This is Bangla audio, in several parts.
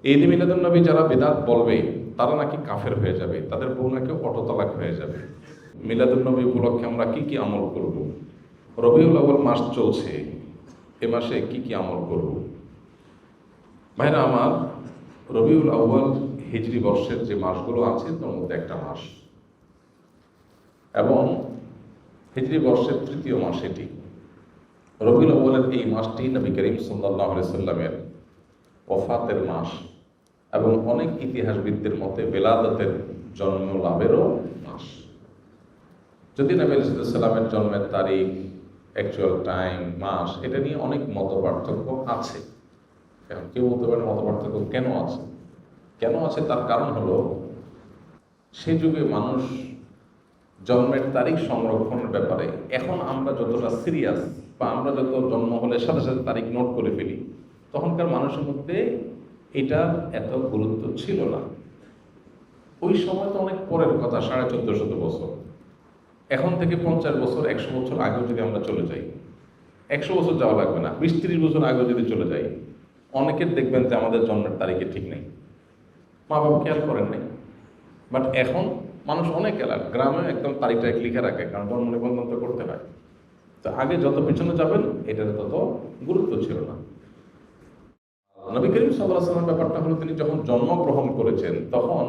ঈদ মিলাদুন্নবী যারা বিদআত বলবে তারা নাকি কাফের হয়ে যাবে, তাদের বউ নাকি অটোতালাক হয়ে যাবে। মিলাদুন্নবী উপলক্ষে আমরা কি কি আমল করব? রবিউল আউয়াল মাস চলছে, এ মাসে কি কি আমল করব? ভাইরা আমার, রবিউল আউয়াল হিজরি বর্ষের যে মাসগুলো আছে তার মধ্যে একটা মাস, এবং হিজরি বর্ষের তৃতীয় মাস এটি। রবিউল আউয়ালের এই মাসটি নবী করিম সাল্লাল্লাহু আলাইহি সাল্লামের ওফাতের মাস, এবং অনেক ইতিহাসবিদদের মতে বেলাদতের জন্ম লাভেরও মাস। যদি নবী সাল্লাল্লাহু আলাইহি সাল্লামের জন্মের তারিখ, অ্যাকচুয়াল টাইম, মাস, এটা নিয়ে অনেক মত পার্থক্য আছে। এখন কেউ বলতে পারে মত পার্থক্য কেন আছে? কেন আছে তার কারণ হলো, সে যুগে মানুষ জন্মের তারিখ সংরক্ষণের ব্যাপারে এখন আমরা যতটা সিরিয়াস, বা আমরা যত জন্ম হলে সাথে সাথে তারিখ নোট করে ফেলি, তখনকার মানুষের মধ্যে এটার এত গুরুত্ব ছিল না। ওই সময় তো অনেক পরের কথা, 1450 বছর। এখন থেকে 50 বছর, 100 বছর আগেও যদি আমরা চলে যাই, 100 বছর যাওয়া লাগবে না, 20-30 বছর আগেও যদি চলে যাই, অনেকের দেখবেন যে আমাদের জন্মের তারিখে ঠিক নেই, মা বাবা খেয়াল করেন নাই। বাট এখন মানুষ অনেক এলাকা গ্রামে একদম তারিখটা লিখে রাখে, কারণ জন্ম নিবন্ধন তো করতে হয়। তো আগে যত পিছনে যাবেন এটার তত গুরুত্ব ছিল না। নবী করিম সাল্লাল্লাহু আলাইহি ওয়াসাল্লাম ব্যাপারটা হলো, তিনি যখন জন্মগ্রহণ করেছেন তখন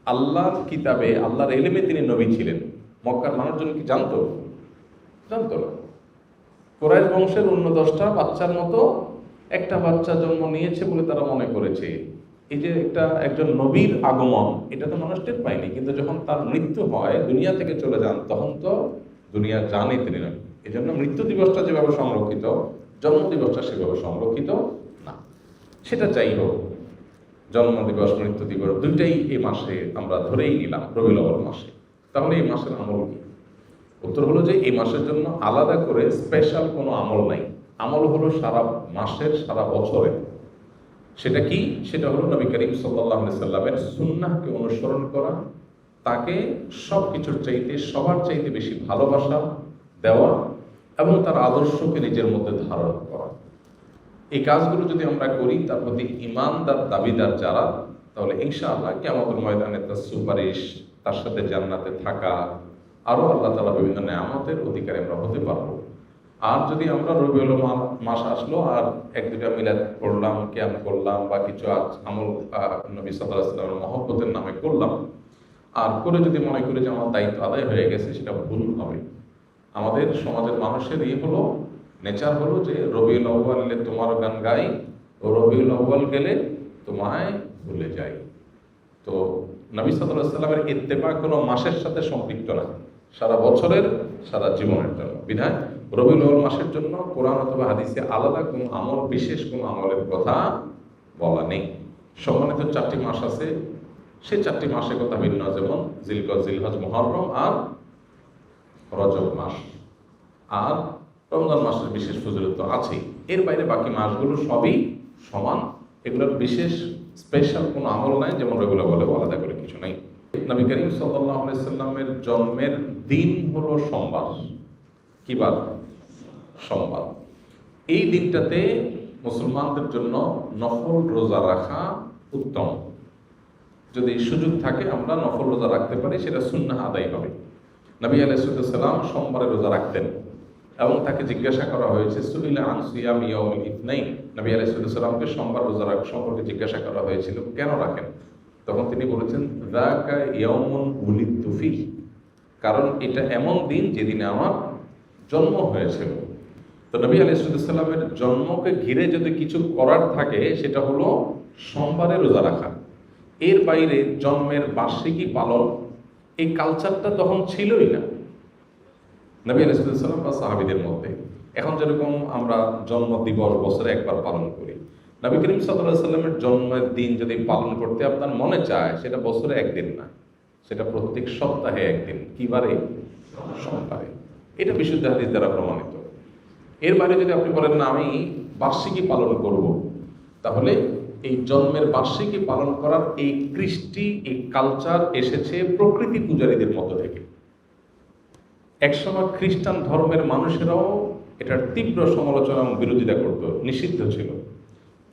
আল্লাহর কিতাবে, আল্লাহর ইলমে তিনি নবী ছিলেন। মক্কার মানুষজন কি জানতো? জানতো না। কুরাইশ বংশের অন্য 10টা বাচ্চার মতো একটা বাচ্চা জন্ম নিয়েছে বলে তারা মনে করেছে। এই যে একজন নবীর আগমন, এটা তো মানুষ টের পায়নি, কিন্তু যখন তার মৃত্যু হয়, দুনিয়া থেকে চলে যান, তখন তো দুনিয়া জানে তিনি নবী। এই জন্য মৃত্যু দিবসটা যেভাবে সংরক্ষিত, জন্ম দিবসটা সেভাবে সংরক্ষিত না। সেটা যাই হোক, জন্ম দিবস, মৃত্যু দিবস দুইটাই এই মাসে আমরা ধরেই নিলাম, রবিউল আউয়াল মাসে। তাহলে এই মাসের আমল কি? উত্তর হলো যে এই মাসের জন্য আলাদা করে স্পেশাল কোনো আমল নাই। আমল হলো সারা মাসের, সারা বছরের। সেটা কি? সেটা হলো নবী করিম সাল্লাল্লাহু আলাইহি সাল্লামের সুন্নাহকে অনুসরণ করা, তাকে সব কিছুর চাইতে, সবার চাইতে বেশি ভালোবাসা দেওয়া, এবং তার আদর্শকে নিজের মধ্যে ধারণ করা। এই কাজগুলো যদি আমরা করি, তার প্রতি ঈমানদার দাবিদার যারা, তাহলে ইনশাআল্লাহ কিয়ামতের ময়দানে তার সুপারিশ, তার সাথে জান্নাতে থাকা, আরও আল্লাহ তাআলা বিভিন্ন নেয়ামতের অধিকারী আমরা হতে পারবো। আর যদি আমরা রবিউল মাস আসলো আর 1-2টা মিলাদ পড়লাম, কিয়াম করলাম, বা কিছু আমল নবী সাল্লাল্লাহু আলাইহি ওয়াসাল্লামের মহব্বতের নামে করলাম, আর করে যদি মনে করি যে আমার দায়িত্ব আদায় হয়ে গেছে, সেটা ভুল হবে। আমাদের সমাজের মানুষের হলো, নেচার হলো যে রবিউল আউয়ালে তোমার গান গাই, ও রবিউল আউয়াল গেলে তোমায় ভুলে যাই। তো নবী সাল্লাল্লাহু আলাইহি ওয়াসাল্লামের ইত্তেবা কোনো মাসের সাথে সম্পৃক্ত না, সারা বছরের, সারা জীবনের জন্য। বিধায় রবিউল আউয়াল মাসের জন্য কোরআন অথবা হাদিসে আলাদা কোনো আমল, বিশেষ কোনো আমলের কথা বলা নেই। সম্মানিত 4টি মাস আছে, সেই 4টি মাসের কথা ভিন্ন, যেমন জিলকদ, জিলহজ, মুহররম আর রজব মাস, আর রমজান মাসের বিশেষ ফজিলত আছেই। এর বাইরে বাকি মাসগুলো সবই সমান, এগুলোর বিশেষ স্পেশাল কোনো আমল নাই, যেমন রবিউল আউয়ালে আলাদা করে কিছু নাই। নবী করিম সাল্লাল্লাহু আলাইহি সাল্লামের জন্মের দিন হলো সোমবার। কি বার? সোমবার। এই দিনটাতে মুসলমানদের জন্য নফল রোজা রাখা উত্তম। যদি সুযোগ থাকে আমরা নফল রোজা রাখতে পারি, সেটা সুন্নাহ আদায় হবে। নবী আলাইহিস সালাম সোমবারে রোজা রাখতেন, এবং তাকে জিজ্ঞাসা করা হয়েছে, সুইলা আন সিয়াম ইয়াউমিল ইথনাইন, নবী আলাইহিস সালামকে সোমবার রোজা রাখা সম্পর্কে জিজ্ঞাসা করা হয়েছিল, কেন রাখেন? তখন তিনি বলেছেন, যাকা ইয়াউমুন উলিদতু ফীহি, কারণ এটা এমন দিন যেদিনে আমার জন্ম হয়েছিল। তো নবী আলাইহিস সালামের জন্মকে ঘিরে যদি কিছু করার থাকে, সেটা হলো সোমবারে রোজা রাখা। এর বাইরে জন্মের বার্ষিকী পালন, এই কালচারটা তখন ছিলই না নবী আলাইহিস সালাম বা সাহাবীদের মধ্যে। এখন যেরকম আমরা জন্ম দিবস বছরে একবার পালন করি, নবী করিম সাল্লাল্লাহু আলাইহি সাল্লামের জন্মের দিন যদি পালন করতে আপনার মনে চায়, সেটা বছরে একদিন না, সেটা প্রত্যেক সপ্তাহে একদিন। কি বারে? সোমবারে। এটা বিশুদ্ধ হাদিস দ্বারা প্রমাণিত। এর বাইরে যদি আপনি বলেন না আমি বার্ষিকী পালন করব, তাহলে এই জন্মের বার্ষিকী পালন করার এই কৃষ্টি, এই কালচার এসেছে প্রকৃতি পূজারীদের মধ্য থেকে। একসময় খ্রিস্টান ধর্মের মানুষেরাও এটার তীব্র সমালোচনা এবং বিরোধিতা করত, নিষিদ্ধ ছিল।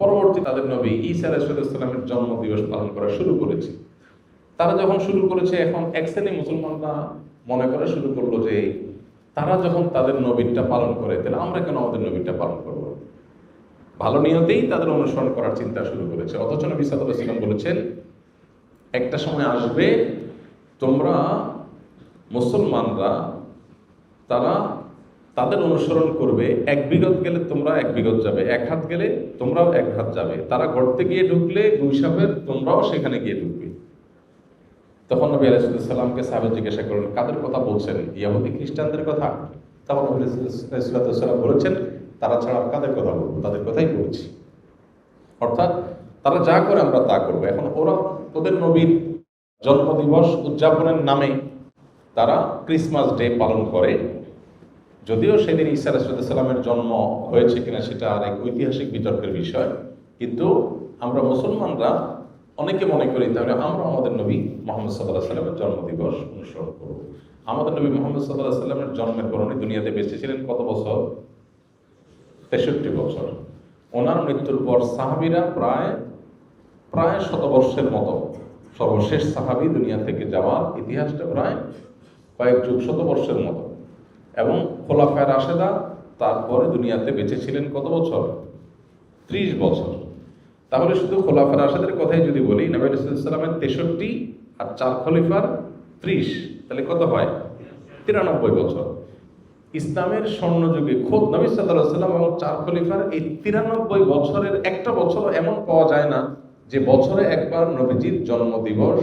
পরবর্তী তাদের নবী ঈসা আলাইহিস সালামের জন্ম দিবস পালন করা শুরু করেছে। তারা যখন শুরু করেছে, এখন এক শ্রেণী মুসলমানরা মনে করে শুরু করলো যে তারা যখন তাদের নবীটা পালন করে, তাহলে আমরা কেন আমাদের নবীটা পালন করব? ভালো নিয়তেই তাদের অনুসরণ করার চিন্তা শুরু করেছে। অথচ নবী সাল্লাল্লাহু আলাইহি ওয়াসাল্লাম বলেছেন, একটা সময় আসবে তোমরা মুসলমানরা তারা তাদের অনুসরণ করবে, এক বিগত গেলে তোমরা এক বিগত যাবে, এক হাত গেলে তোমরাও এক হাত যাবে, তারা গর্তে গিয়ে ঢুকলে গুইসাবের তোমরাও সেখানে গিয়ে ঢুকবে। তখন নবী আলাইহিস সালামকে সাহাবা জিজ্ঞাসা করলেন, কাদের কথা বলছেন? ইহুদি খ্রিস্টানদের কথা? তখন নবী আলাইহিস সালাম বলেছেন, তারা ছাড়া আর কাদের কথা বলবো? তাদের কথাই বলছি। অর্থাৎ তারা যা করে আমরা তা করবো। এখন ওরা ওদের নবীর জন্মদিবস উদযাপনের নামে তারা ক্রিসমাস ডে পালন করে, যদিও সেদিন ঈসা আলাইহিস সালামের জন্ম হয়েছে কিনা সেটা আর এক ঐতিহাসিক বিতর্কের বিষয়, কিন্তু আমরা মুসলমানরা অনেকে মনে করি তাহলে আমরা আমাদের নবী মুহাম্মদ সাল্লাল্লাহু আলাইহি সাল্লামের জন্মদিবস অনুসরণ করব। আমাদের নবী মুহাম্মদ সাল্লাল্লাহু আলাইহি সাল্লামের জন্মের পর উনি দুনিয়াতে বেঁচে ছিলেন কত বছর? 63 বছর। ওনার মৃত্যুর পর সাহাবীরা প্রায় শতবর্ষের মতো, সর্বশেষ সাহাবী দুনিয়া থেকে যাওয়ার ইতিহাসটা প্রায় কয়েক যুগ, শতবর্ষের মতো। এবং খোলাফায়ে রাশেদা তারপরে দুনিয়াতে বেঁচে ছিলেন কত বছর? 30 বছর। তাহলে শুধু খোলাফায়ে রাশেদের কথাই যদি বলি, নবী আলাইহিস সালামের 63 আর 4 খলিফার 30, তাহলে কত হয়? 93 বছর। ইসলামের স্বর্ণযুগে খোদ নবী সাল্লাল্লাহু আলাইহি সাল্লাম এবং 4 খলিফার এই 93 বছরের একটা বছর এমন পাওয়া যায় না যে বছরে একবার নবীজির জন্মদিবস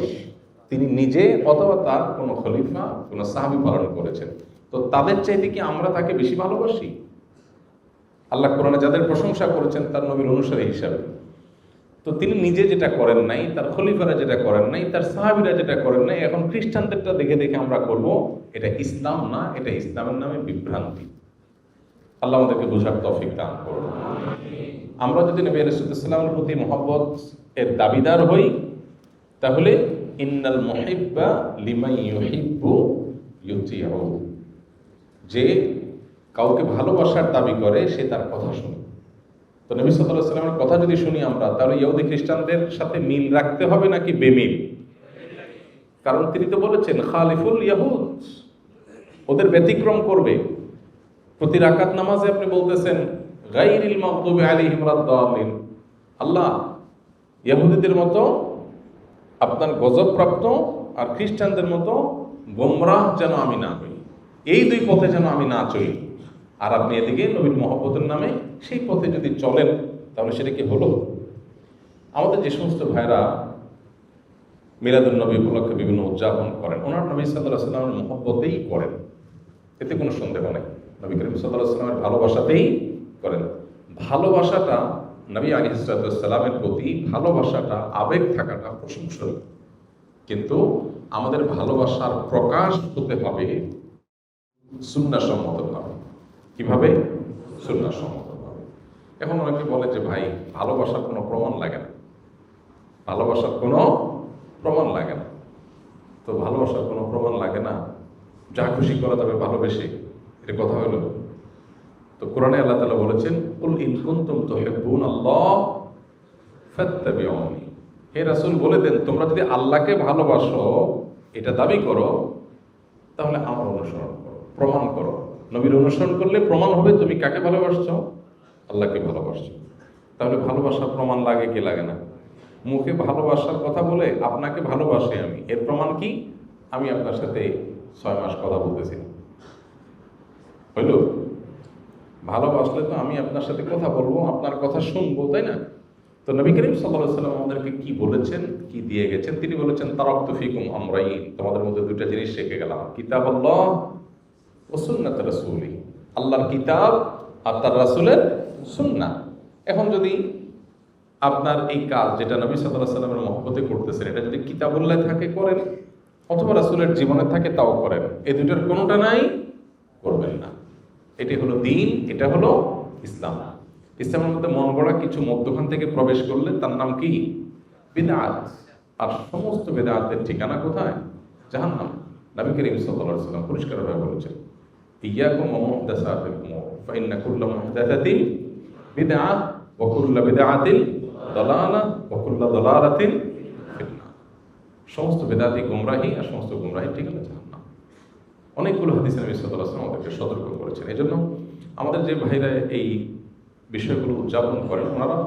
তিনি নিজে অথবা তার কোনো খলিফা, কোনো সাহাবী পালন করেছেন। তো তাদের চাইতে কি আমরা তাকে বেশি ভালোবাসি? আল্লাহ কোরআনে যাদের প্রশংসা করেছেন তার নবীর অনুসারী হিসাবে, তো তিনি নিজে যেটা করেন নাই, তার খলিফারা যেটা করেন নাই, তার সাহাবীরা যেটা করেন নাই, এখন খ্রিস্টানদেরটা দেখে দেখে আমরা করব, এটা ইসলাম না, এটা ইসলামের নামে বিভ্রান্তি। আল্লাহ আমাদেরকে বোঝার তৌফিক দান করুন। আমরা যদি নবী আলাইহিস সালামের প্রতি মহব্বত এর দাবিদার হই, তাহলে ইন্নাল মুহিব্বা লিমান ইউহিব্বু ইউতিউ, যে কাউকে ভালোবাসার দাবি করে সে তার কথা শুনে। তো নবী সাল্লাল্লাহু আলাইহি ওয়াসাল্লামের কথা যদি শুনি আমরা, তাহলে ইহুদি খ্রিস্টানদের সাথে মিল রাখতে হবে নাকি বেমিল? কারণ তিনি তো বলেছেন খালিফুল ইয়াহুদ, ওদের ব্যতিক্রম করবে। প্রতি রাকাত নামাজে আপনি বলতেছেন গায়রিল মাগদুবি আলাইহিম ওয়াদ-দাল্লিন, আল্লাহ ইহুদিদের মতো আপনার গজবপ্রাপ্ত আর খ্রিস্টানদের মতো গোমরাহ যেন আমি না হই, এই দুই পথে যেন আমি না চলি। আর আপনি এদিকে নবীর মহব্বতের নামে সেই পথে যদি চলেন, তাহলে সেটা কি হলো? আমাদের যে সমস্ত ভাইরা মিলাদুন নবী উপলক্ষে বিভিন্ন উদযাপন করেন, ওনার নবী সাল্লাল্লাহু আলাইহি ওয়াসাল্লামের মহব্বতেই করেন, এতে কোনো সন্দেহ নেই। নবী করিম সাল্লাল্লাহু আলাইহি ওয়াসাল্লামের ভালোবাসাতেই করেন। ভালোবাসাটা নবী আলাইহিস সালামের প্রতি ভালোবাসাটা, আবেগ থাকাটা প্রশংসনীয়, কিন্তু আমাদের ভালোবাসার প্রকাশ হতে হবে সুন্নাহসম্মতভাবে। কিভাবে? সুন্নাহসম্মতভাবে। এখন অনেকে বলে যে ভাই ভালোবাসার কোনো প্রমাণ লাগে না, ভালোবাসার কোনো প্রমাণ লাগে না। তো ভালোবাসার কোনো প্রমাণ লাগে না, যা খুশি করা যাবে ভালোবেসে, এটা কথা হলো? তো কোরআনে আল্লাহ তাআলা বলেছেন, কুল ইন কুনতুম তুহিব্বুনাল্লাহ ফাত্তাবিউনি, হে রাসূল বলে দেন তোমরা যদি আল্লাহকে ভালোবাসো, এটা দাবি করো, তাহলে আমার অনুসরণ করো, প্রমাণ করো। নবীর অনুসরণ করলে প্রমাণ হবে তুমি কাকে ভালোবাসছো? আল্লাহকে ভালোবাসছো। তাহলে ভালোবাসার প্রমাণ লাগে কি লাগে না? মুখে ভালোবাসার কথা বলে আপনাকে ভালোবাসি আমি, এর প্রমাণ কি? আমি আপনার সাথে 6 মাস কথা বলতেছি, হইল? ভালোবাসলে তো আমি আপনার সাথে কথা বলবো, আপনার কথা শুনবো, তাই না? তো নবী করিম সাল্লাল্লাহু আলাইহি ওয়াসাল্লাম আমাদেরকে কি বলেছেন, কি দিয়ে গেছেন? তিনি বলেছেন তারাকতু ফিকুম আমরাইন, তোমাদের মধ্যে দুইটা জিনিস রেখে গেলাম, কিতাবুল্লাহ ওয়া সুন্নাত রাসূলি, আল্লাহর কিতাব আর তার রাসূলের সুন্নাহ। এখন যদি আপনার এই কাজ যেটা নবী সাল্লাল্লাহু আলাইহি ওয়াসাল্লামের মহব্বতে করতেছেন, এটা যদি কিতাবুল্লাহ থাকে করেন, অথবা রাসূলের জীবনে থাকে তাও করেন, এই দুইটার কোনোটা নাই করবেন না। এটি হলো দ্বীন, এটা হলো ইসলাম। ইসলামের মধ্যে মন গড়া কিছু মধ্যখান থেকে প্রবেশ করলে তার নাম কি? বিদআত। আর সমস্ত বিদআতের ঠিকানা কোথায়? জাহান্নাম। নবী করিম সাল্লাল্লাহু আলাইহি ওয়াসাল্লাম পরিষ্কারভাবে বলেছেন, ইয়াকুম ওয়া মুহদাসাতিল উমুর ফা ইন্না কুল্লা মুহদাসাতিন বিদআহ ওয়া কুল্লু বিদআতিন দালালা ওয়া কুল্লু দালালাতিন ফিন্নার। সমস্ত বিদআতি গুমরাহি, আর সমস্ত গুমরাহি ঠিকানা জাহান্নাম। অনেকগুলো হাদিসে নবী সাল্লাল্লাহু আলাইহি ওয়াসাল্লাম আমাদেরকে সতর্ক করেছেন। এজন্য আমাদের যে ভাইরা এই বিষয়গুলো উদযাপন করেন, ওনারা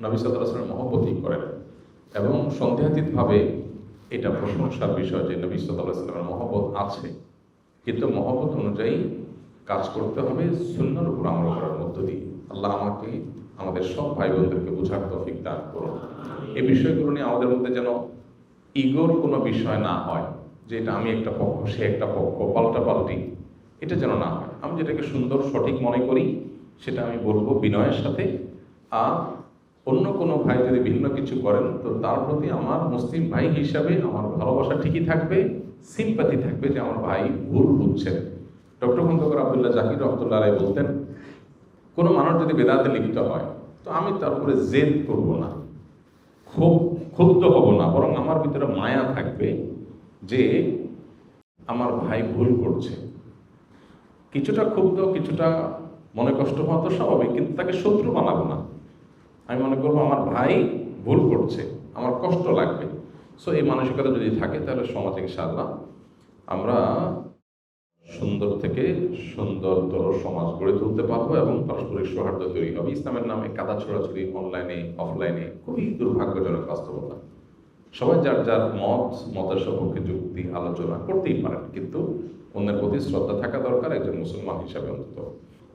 নবী সাল্লাল্লাহু আলাইহি ওয়াসাল্লামের মহব্বতই করেন, এবং সন্দেহাতীতভাবে এটা প্রশংসার বিষয় যে নবী সাল্লাল্লাহু আলাইহি ওয়াসাল্লামের মহব্বত আছে, কিন্তু মহব্বত অনুযায়ী কাজ করতে হবে সুন্নাহর উপর আমল করার মধ্য দিয়ে। আল্লাহ আমাকে, আমাদের সব ভাই বোনদেরকে বোঝার তৌফিক দান করুন। এই বিষয়গুলো নিয়ে আমাদের মধ্যে যেন ইগোর কোনো বিষয় না হয়, যে এটা আমি একটা পক্ষ, সে একটা পক্ষ, পাল্টাপাল্টি, এটা যেন না হয়। আমি যেটাকে সুন্দর সঠিক মনে করি সেটা আমি বলবো বিনয়ের সাথে। আর অন্য কোনো ভাই যদি ভিন্ন কিছু করেন, তো তার প্রতি আমার মুসলিম ভাই হিসাবে আমার ভালোবাসা ঠিকই থাকবে, সিম্পাথি থাকবে যে আমার ভাই ভুল বুঝছেন। ডক্টর খন্দকার আব্দুল্লাহ জাকির রহমতুল্লাহ আলাইহি বলতেন, কোনো মানুষ যদি বেদাতে লিপ্ত হয়, তো আমি তার উপরে জেদ করব না, খুব ক্ষুব্ধ হব না, বরং আমার ভিতরে মায়া থাকবে যে আমার ভাই ভুল করছে। কিছুটা ক্ষুব্ধ, কিছুটা মনে কষ্ট হওয়া তো স্বাভাবিক, কিন্তু তাকে শত্রু বানাবো না। আমি মনে করবো আমার ভাই ভুল করছে, আমার কষ্ট লাগবে। সো এই মানসিকতা যদি থাকে, তাহলে সমাজে ইনশাআল্লাহ আমরা সুন্দর থেকে সুন্দরতর সমাজ গড়ে তুলতে পারবো, এবং পারস্পরিক সৌহার্দ্য তৈরি হবে। ইসলামের নামে কাদা ছড়াছড়ি অনলাইনে অফলাইনে খুবই দুর্ভাগ্যজনক বাস্তবতা। সবাই যার যার মতের সপক্ষে যুক্তি আলোচনা করতেই পারেন, কিন্তু অন্যের প্রতি শ্রদ্ধা থাকা দরকার একজন মুসলমান হিসাবে। অন্তত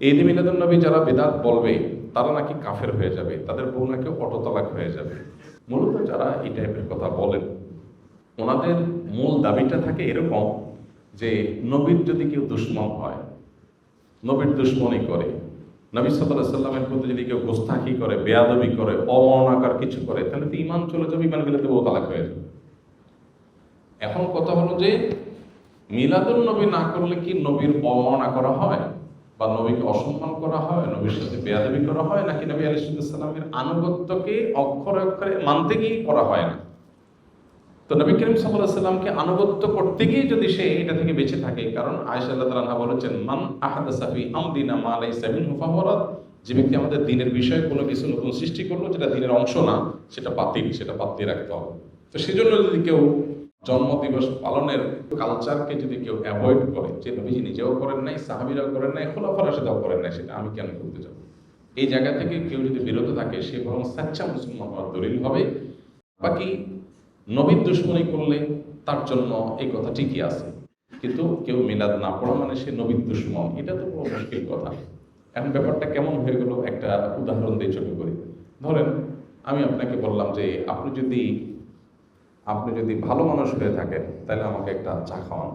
ঈদ মিলাদুন নবী যারা বিদআত বলবে, তারা নাকি কাফের হয়ে যাবে, তাদের বউ নাকি অটোতালাক হয়ে যাবে। মূলত যারা এই টাইপের কথা বলেন, ওনাদের মূল দাবিটা থাকে এরকম যে নবীর যদি কেউ দুশ্মন হয়, নবীর দুশ্মনী করে, নবী সাল্লাল্লাহু আলাইহি সাল্লামের প্রতি যদি কেউ গোস্তাখি করে, বেয়াদবি করে, অমরণাকার কিছু করে, তাহলে তো ঈমান চলে যাবে, ঈমান গেলে তো বউ তালাক হয়ে যাবে। এখন কথা হলো যে মিলাদুন নবী না করলে কি নবীর অবমাননা করা হয়, বা নবীকে অসম্মান করা হয়, নবীর সাথে বেয়াদবি করা হয়, নাকি নবী আলাইহিস সালামের আনুগত্যকে অক্ষরে অক্ষরে মানতে গিয়ে করা হয় না? তো নবী করিম সাল্লাল্লাহু আলাইহি সাল্লামকে আনুগত্য করতে গিয়ে যদি সে এটা থেকে বেঁচে থাকে, কারণ আয়েশা রাদিয়াল্লাহু আনহা বলেছেন, মান আহাদাসা ফি আমরিনা মা লাইসা মিনহু ফাহুয়া রাদ। যে ব্যক্তি আমাদের দ্বীনের বিষয়ে কোনো কিছু নতুন সৃষ্টি করলো, যেটা দ্বীনের অংশ না, সেটা বাতিল, সেটা বাদ দিয়ে রাখতে হবে। তো সেজন্য যদি কেউ জন্মদিবস পালনের কালচারকে যদি কেউ অ্যাভয়েড করে, যে নবীজি নিজেও করেন নাই, সাহাবীরাও করেন নাই, খোলাফা রাশিদাও করেন নাই, সেটা আমি কেন করতে যাব, এই জায়গা থেকে কেউ যদি বিরত থাকে, সে বরং সাচ্চা মুসলমান হওয়ার দলিল হবে। বাকি নবীর দুশ্মনী করলে তার জন্য এই কথা ঠিকই আছে, কিন্তু কেউ মিলাদ না পড়া মানে সে নবীর দুশ্মন, এটা তো বড় মুশকিল কথা। এখন ব্যাপারটা কেমন হয়ে গেল, একটা উদাহরণ দিয়ে ছোট করি। ধরেন আমি আপনাকে বললাম যে আপনি যদি ভালো মানুষ হয়ে থাকেন, তাহলে আমাকে একটা চা খাওয়ান।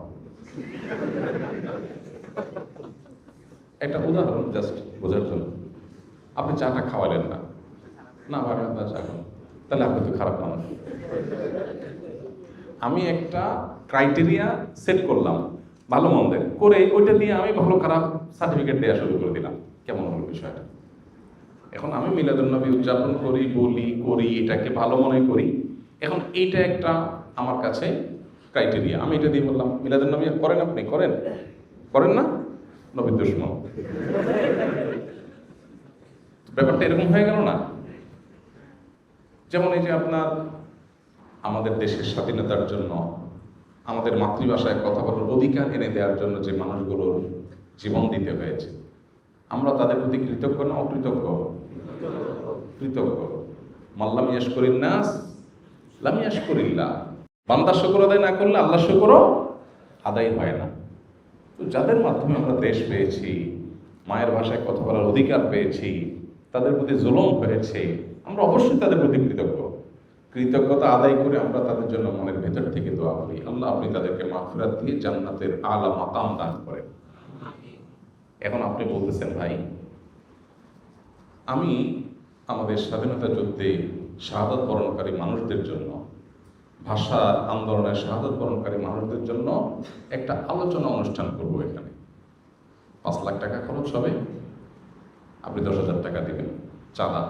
একটা উদাহরণ জাস্ট বোঝার জন্য। আপনি চাটা খাওয়ালেন না, না ভাই আপনার চা খান, তাহলে আপনি তো খারাপ মানুষ। আমি একটা ক্রাইটেরিয়া সেট করলাম ভালো মন্দের, করে ওইটা দিয়ে আমি ভালো খারাপ সার্টিফিকেট দেওয়া শুরু করে দিলাম। কেমন হলো বিষয়টা? এখন আমি মিলাদুন নবী উদযাপন করি, বলি, করি, এটাকে ভালো মনে করি। এখন এইটা একটা আমার কাছে ক্রাইটেরিয়া। আমি এটা দিয়ে বললাম মিলাদুন নবী করেন, আপনি করেন না, নবীর দুশমন। ব্যাপারটা এরকম হয়ে গেল না? যেমন এই যে আপনার আমাদের দেশের স্বাধীনতার জন্য, আমাদের মাতৃভাষায় কথা বলার অধিকার এনে দেওয়ার জন্য যে মানুষগুলোর জীবন দিতে হয়েছে, আমরা তাদের প্রতি কৃতজ্ঞ না অকৃতজ্ঞ? কৃতজ্ঞ। মাল্লাম ইয়াশকুরিন নাস লাম ইয়াশকুরিল্লাহ। বান্দা শুকর আদায় না করলে আল্লাহ শুকরও আদায় হয় না। তো যাদের মাধ্যমে আমরা দেশ পেয়েছি, মায়ের ভাষায় কথা বলার অধিকার পেয়েছি, তাদের প্রতি জুলুম হয়েছে, আমরা অবশ্যই তাদের প্রতি কৃতজ্ঞ। কৃতজ্ঞতা আদায় করে আমরা তাদের জন্য মনের ভেতর থেকে দোয়া করি, আল্লাহ আপনি তাদেরকে মাগফিরাত দিয়ে জান্নাতের আলা মাকাম দান করেন। এখন আপনি বলতেছেন, ভাই আমি আমাদের স্বাধীনতা যুদ্ধে শাহাদাত বরণকারী মানুষদের জন্য, ভাষা আন্দোলনের শাহাদাত বরণকারী মানুষদের জন্য একটা আলোচনা অনুষ্ঠান করব। এখানে 5 লাখ টাকা খরচ হবে, আপনি 10,000 টাকা দিবেন চাঁদা।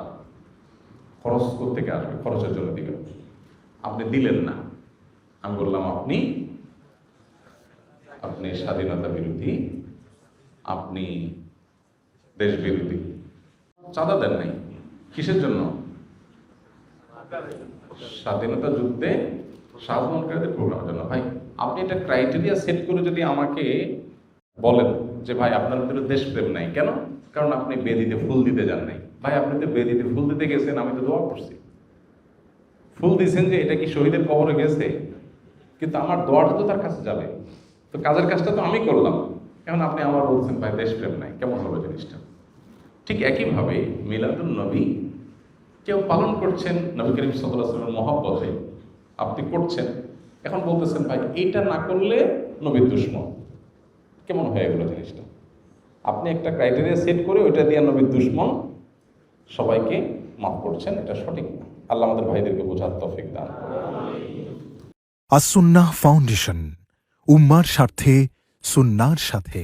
খরচ কোত্থেকে আসবে? খরচের জন্য দিবেন। আপনি দিলেন না। আমি বললাম আপনি স্বাধীনতা বিরোধী, আপনি দেশ বিরোধী, চাঁদা দেন নাই। কিসের জন্য? স্বাধীনতা যুদ্ধে শাহজাহানকারীদের প্রোগ্রামের জন্য। ভাই আপনি একটা ক্রাইটেরিয়া সেট করে যদি আমাকে বলেন যে ভাই আপনার ভিতরে দেশপ্রেম নাই কেন, কারণ আপনি বেদিতে ফুল দিতে যান নাই। ভাই আপনি তো বেদিতে ফুল দিতে গেছেন, আমি তো দোয়া করছি, ফুল দিয়েছেন যে এটা কি শহীদের কবরে গেছে, কিন্তু আমার দোয়াটা তো তার কাছে যাবে, তো কাজের কাজটা তো আমি করলাম। এখন আপনি আমার বলছেন ভাই দেশপ্রেম নাই, কেমন হবে জিনিসটা? ঠিক একইভাবে মিলাদুন নবী কেউ পালন করছেন নবী করিম সাল্লাল্লাহু আলাইহি ওয়াসাল্লামের মহব্বতে, আপনি করছেন, এখন বলতেছেন ভাই এইটা না করলে নবীর দুশমন, কেমন হয়ে গেল জিনিসটা? আপনি একটা ক্রাইটেরিয়া সেট করে ওইটা দিয়ে নবীর দুশমন সবাইকে মাফ করছেন, এটা সঠিক না। আল্লাহ আমাদের ভাইদেরকে বোঝার তৌফিক দান করুন। আসুন্নাহ ফাউন্ডেশন, উম্মার স্বার্থে সুন্নাহর সাথে।